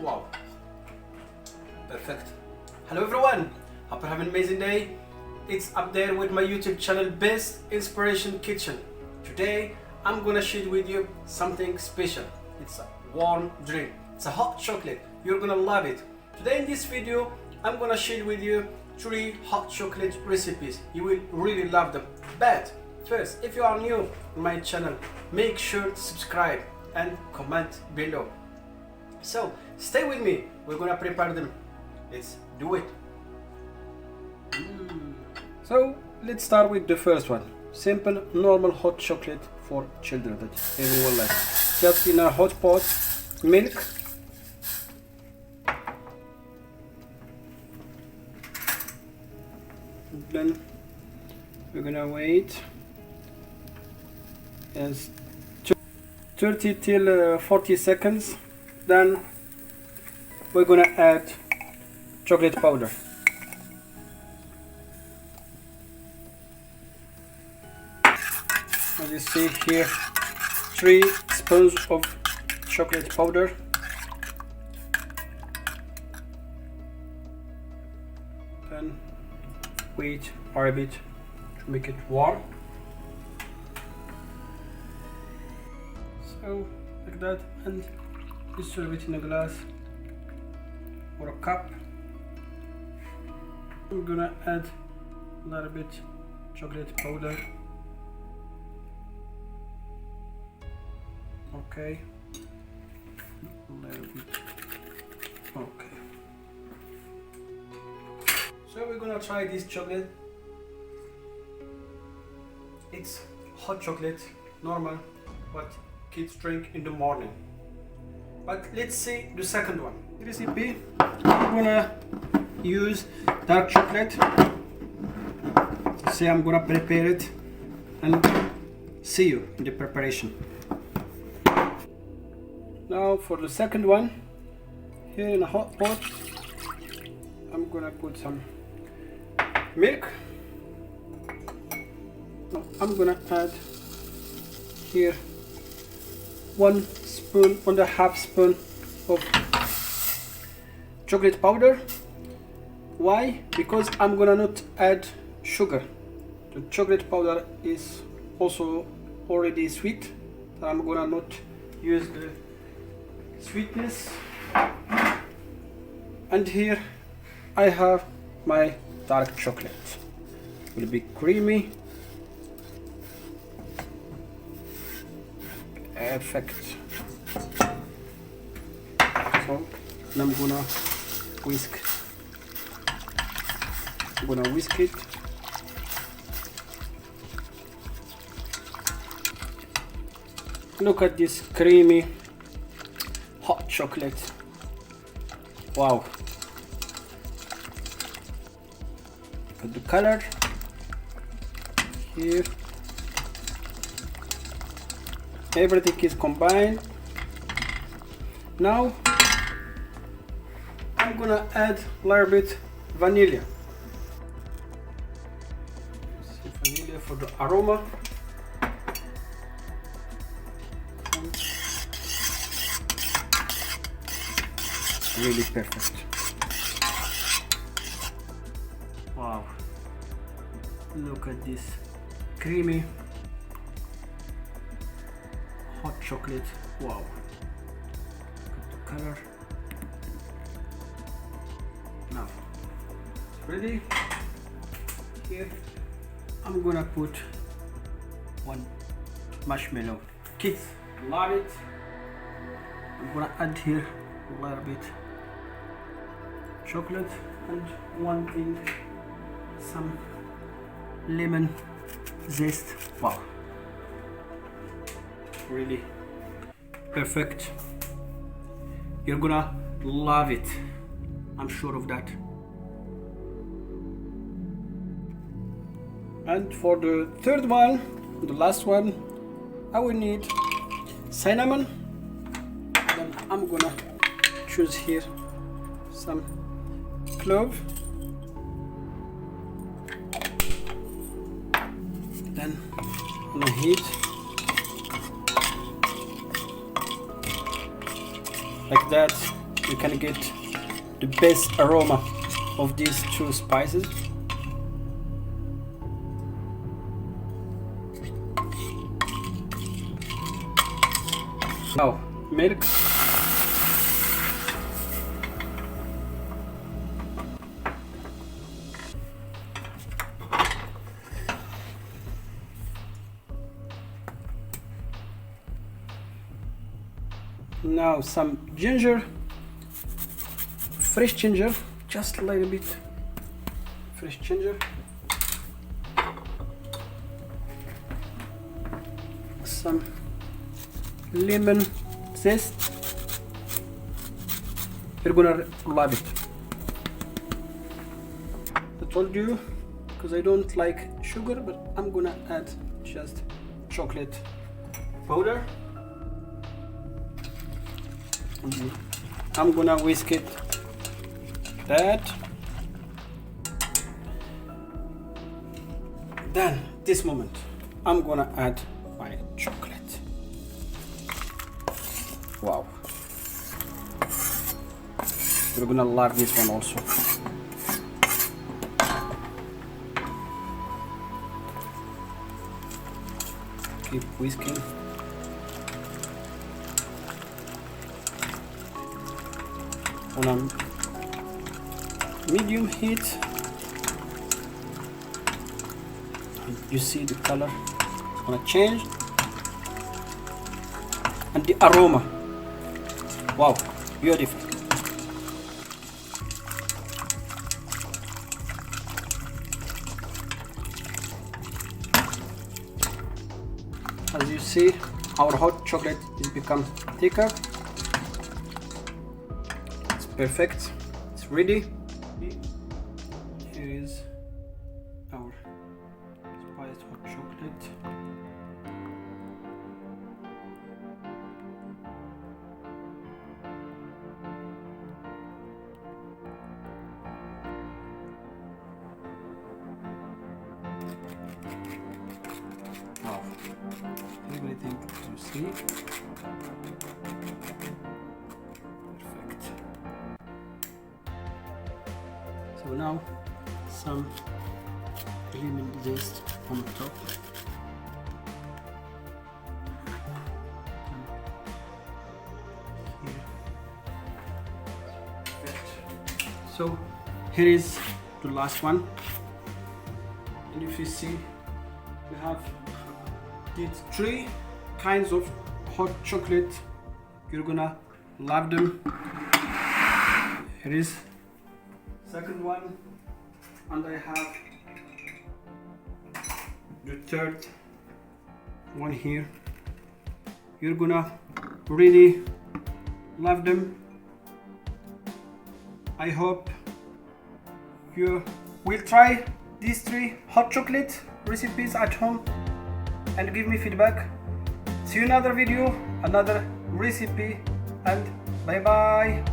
Wow, perfect. Hello everyone, hope you have an amazing day. It's up there with my YouTube channel Best Inspiration Kitchen. Today I'm gonna share with you something special. It's a warm drink. It's a hot chocolate. You're gonna love it. Today in this video I'm gonna share with you 3 hot chocolate recipes. You will really love them. But first, if you are new on my channel, make sure to subscribe and comment below. So stay with me, we're gonna prepare them. Let's do it. So let's start with the first one. Simple, normal hot chocolate for children that everyone likes. Just in a hot pot, milk, then we're gonna wait as 30 till 40 seconds. Then we're gonna add chocolate powder. As you see here, 3 spoons of chocolate powder. Then wait for a bit to make it warm. So like that, and you serve it in a glass or a cup. I'm gonna add a little bit chocolate powder. Okay. A little bit. Okay. So we're gonna try this chocolate. It's hot chocolate, normal, what kids drink in the morning. But let's see the second one. Recipe, I'm gonna use dark chocolate. So I'm gonna prepare it and see you in the preparation. Now for the second one, here in a hot pot, I'm gonna put some milk. Now I'm gonna add here 1 spoon, 1.5 spoon of chocolate powder. Why? Because I'm gonna not add sugar. The chocolate powder is also already sweet. I'm gonna not use the sweetness. And here I have my dark chocolate. It will be creamy. Perfect. So now I'm gonna whisk. I'm gonna whisk it. Look at this creamy hot chocolate. Wow. Look at the color here. Everything is combined. Now I'm gonna add a little bit vanilla. Vanilla for the aroma. Really perfect. Wow. Look at this creamy hot chocolate. Wow. Look at the color. Now it's ready. Here I'm gonna put 1 marshmallow. Kids love it. I'm gonna add here a little bit chocolate and 1 thing, some lemon zest. Wow, really perfect. You're gonna love it, I'm sure of that. And for the third one, the last one, I will need cinnamon. Then I'm gonna choose here some clove. Then on the heat, like that. you can get the best aroma of these two spices. Now milk, now some ginger, fresh ginger, just a little bit fresh ginger, some lemon zest. You're gonna love it. I told you, because I don't like sugar, but I'm gonna add just chocolate powder. I'm gonna whisk it that. Then this moment I'm gonna add my chocolate. Wow, you're gonna love this one also. Keep whisking. On a medium heat, you see the color gonna change and the aroma. Wow, beautiful. As you see, our hot chocolate is become thicker. It's perfect. It's ready. Here is our spiced hot chocolate. Wow, everything you see. Perfect. So now some lemon zest on top. Here. Perfect. So here is the last one, and if you see, we have these 3 kinds of hot chocolate. You're gonna love them. Here is second one, and I have the third one here. You're gonna really love them. I hope you will try these 3 hot chocolate recipes at home and give me feedback. See you in another video, another recipe, and bye bye.